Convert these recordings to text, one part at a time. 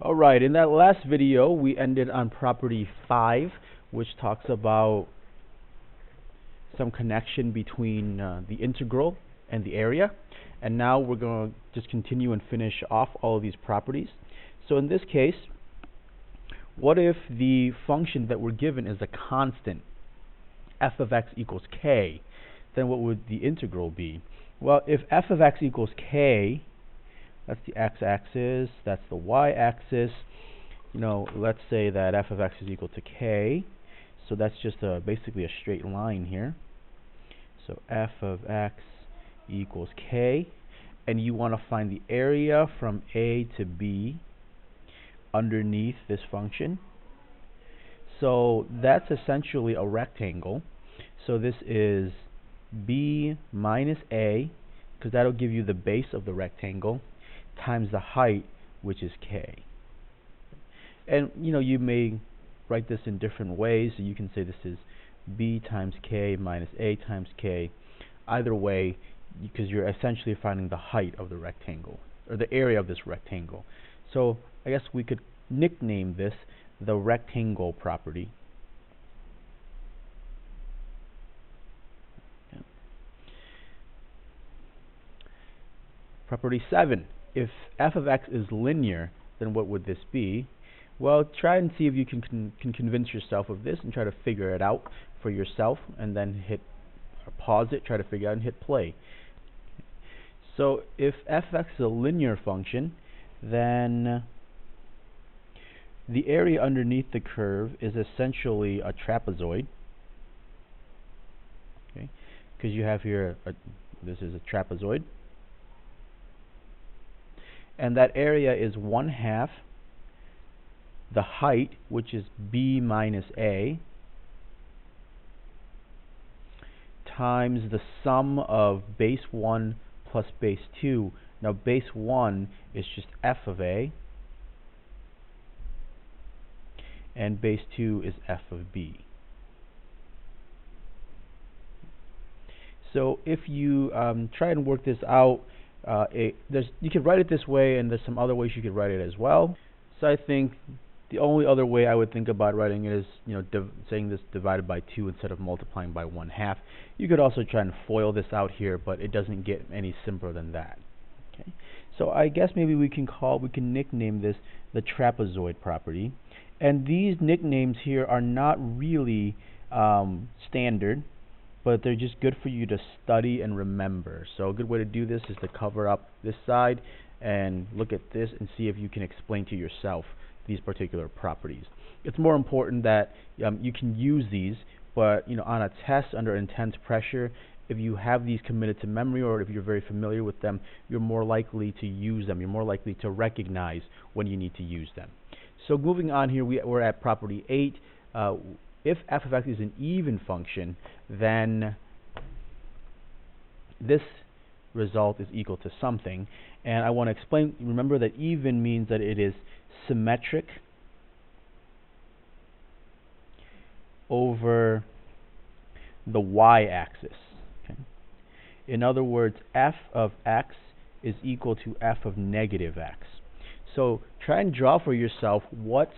Alright, in that last video we ended on property 5, which talks about some connection between the integral and the area. And now we're going to just continue and finish off all of these properties. So in this case, what if the function that we're given is a constant, f of x equals k? Then what would the integral be? Well, if f of x equals k, that's the x-axis, that's the y-axis. Let's say that f of x is equal to k. So that's just basically a straight line here. So f of x equals k. And you want to find the area from a to b underneath this function. So that's essentially a rectangle. So this is b minus a, because that'll give you the base of the rectangle, times the height, which is k. And you may write this in different ways. So you can say this is b times k minus a times k. Either way, because you're essentially finding the height of the rectangle, or the area of this rectangle. So I guess we could nickname this the rectangle property. Okay. Property 7. If f of x is linear, then what would this be? Well, try and see if you can convince yourself of this and try to figure it out for yourself, and then pause it, try to figure out, and hit play. So if f of x is a linear function, then the area underneath the curve is essentially a trapezoid. Okay, because you have here this is a trapezoid, and that area is 1/2 the height, which is b minus a, times the sum of base 1 plus base 2. Now base 1 is just f of a, and base 2 is f of b. So if you try and work this out, you could write it this way, and there's some other ways you could write it as well. So I think the only other way I would think about writing it is, saying this divided by 2 instead of multiplying by 1/2. You could also try and FOIL this out here, but it doesn't get any simpler than that. Okay, so I guess maybe we can nickname this the trapezoid property. And these nicknames here are not really standard, but they're just good for you to study and remember. So a good way to do this is to cover up this side and look at this and see if you can explain to yourself these particular properties. It's more important that you can use these, but on a test under intense pressure, if you have these committed to memory, or if you're very familiar with them, you're more likely to use them. You're more likely to recognize when you need to use them. So moving on here, we're at property 8. If f of x is an even function, then this result is equal to something. And I want to explain, remember that even means that it is symmetric over the y-axis. Okay? In other words, f of x is equal to f of negative x. So try and draw for yourself what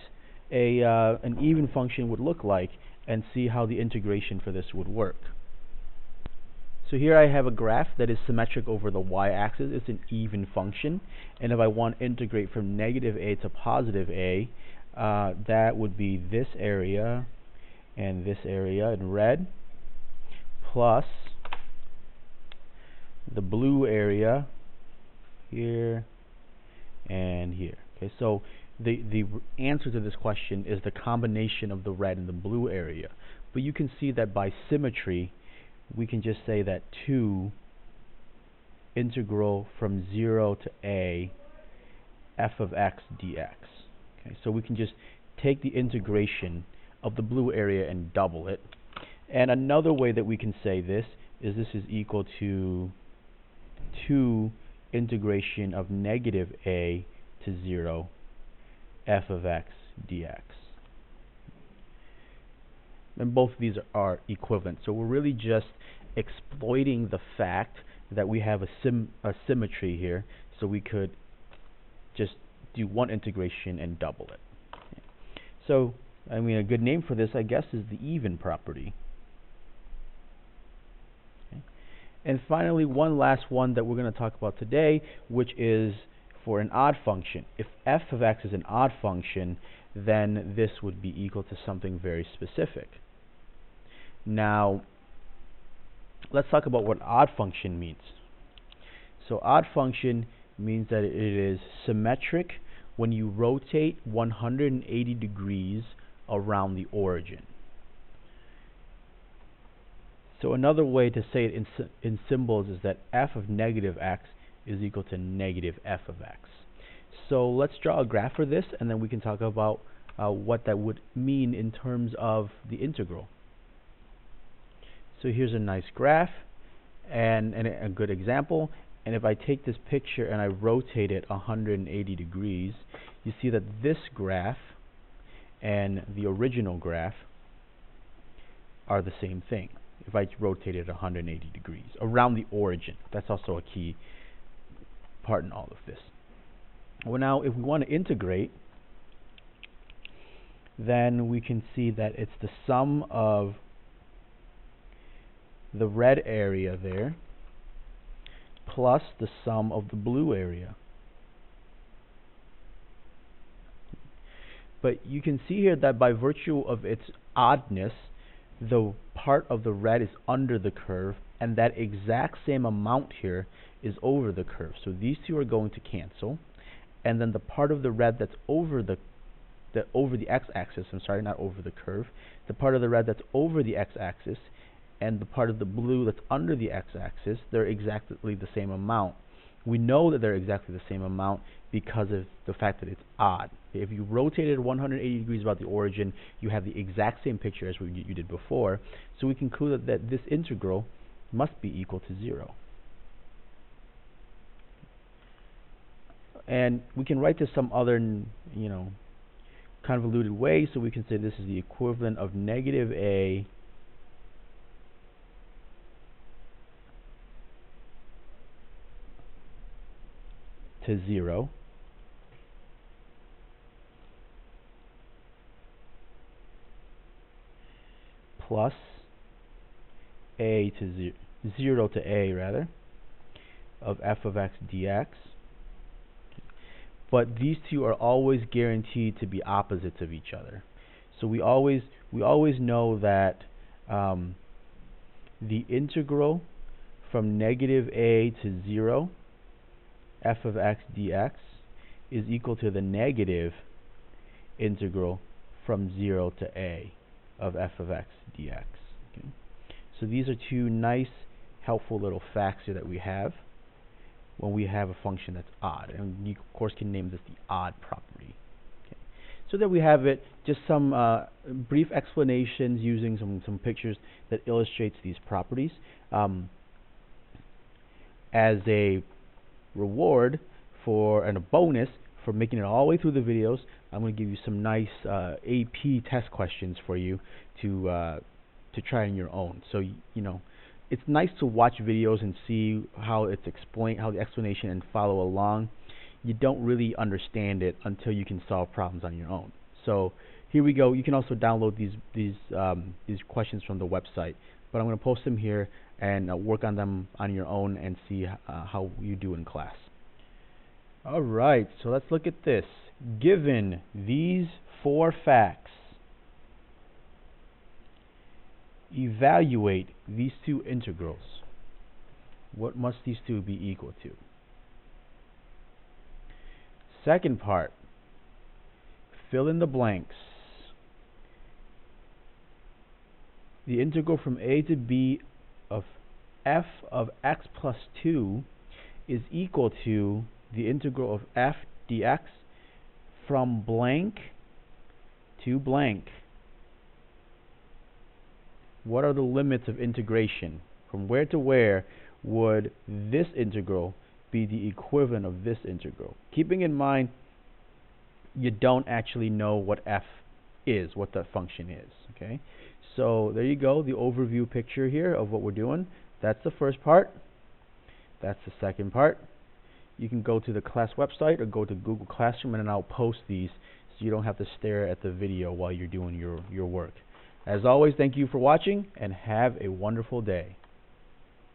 an even function would look like, and see how the integration for this would work. So here I have a graph that is symmetric over the y-axis. It's an even function, and if I want to integrate from negative a to positive a, that would be this area and this area in red, plus the blue area here and here. Okay, so the answer to this question is the combination of the red and the blue area. But you can see that by symmetry, we can just say that 2 integral from 0 to a f of x dx. Okay, so we can just take the integration of the blue area and double it. And another way that we can say this is equal to 2 integration of negative a to 0 f of x dx. And both of these are equivalent. So we're really just exploiting the fact that we have a symmetry here. So we could just do one integration and double it. So, I mean, a good name for this, I guess, is the even property. Okay. And finally, one last one that we're going to talk about today, which is for an odd function. If f of x is an odd function, then this would be equal to something very specific. Now, let's talk about what odd function means. So odd function means that it is symmetric when you rotate 180 degrees around the origin. So another way to say it in symbols is that f of negative x is equal to negative f of x. So let's draw a graph for this, and then we can talk about what that would mean in terms of the integral. So here's a nice graph and a good example. And if I take this picture and I rotate it 180 degrees, you see that this graph and the original graph are the same thing. If I rotate it 180 degrees around the origin, that's also a key part in all of this. Well, now if we want to integrate, then we can see that it's the sum of the red area there plus the sum of the blue area. But you can see here that by virtue of its oddness, the part of the red is under the curve, and that exact same amount here is over the curve. So these two are going to cancel, and then the part of the red that's over the x-axis, not over the curve, the part of the red that's over the x-axis and the part of the blue that's under the x-axis, they're exactly the same amount. We know that they're exactly the same amount because of the fact that it's odd. If you rotated 180 degrees about the origin, you have the exact same picture as you did before. So we conclude that this integral must be equal to 0. And we can write this some other, convoluted way. So we can say this is the equivalent of negative a to 0 plus a to 0 to a rather of f of x dx. But these two are always guaranteed to be opposites of each other. So we always know that the integral from negative a to 0 f of x dx is equal to the negative integral from 0 to a of f of x dx. Okay. So these are two nice, helpful little facts here that we have when we have a function that's odd. And you, of course, can name this the odd property. Okay. So there we have it, just some brief explanations using some pictures that illustrates these properties. As a reward and a bonus for making it all the way through the videos, I'm going to give you some nice AP test questions for you to try on your own. So it's nice to watch videos and see how it's explained, how the explanation, and follow along. You don't really understand it until you can solve problems on your own. So here we go. You can also download these questions from the website, but I'm going to post them here and work on them on your own and see how you do in class. Alright, so let's look at this. Given these 4 facts, evaluate these two integrals. What must these two be equal to? Second part, fill in the blanks. The integral from a to b of f of x plus 2 is equal to the integral of f dx from blank to blank. What are the limits of integration? From where to where would this integral be the equivalent of this integral? Keeping in mind, you don't actually know what f is, what the function is. Okay, so there you go, the overview picture here of what we're doing. That's the first part. That's the second part. you can go to the class website or go to Google Classroom, and then I'll post these so you don't have to stare at the video while you're doing your work. As always, thank you for watching, and have a wonderful day.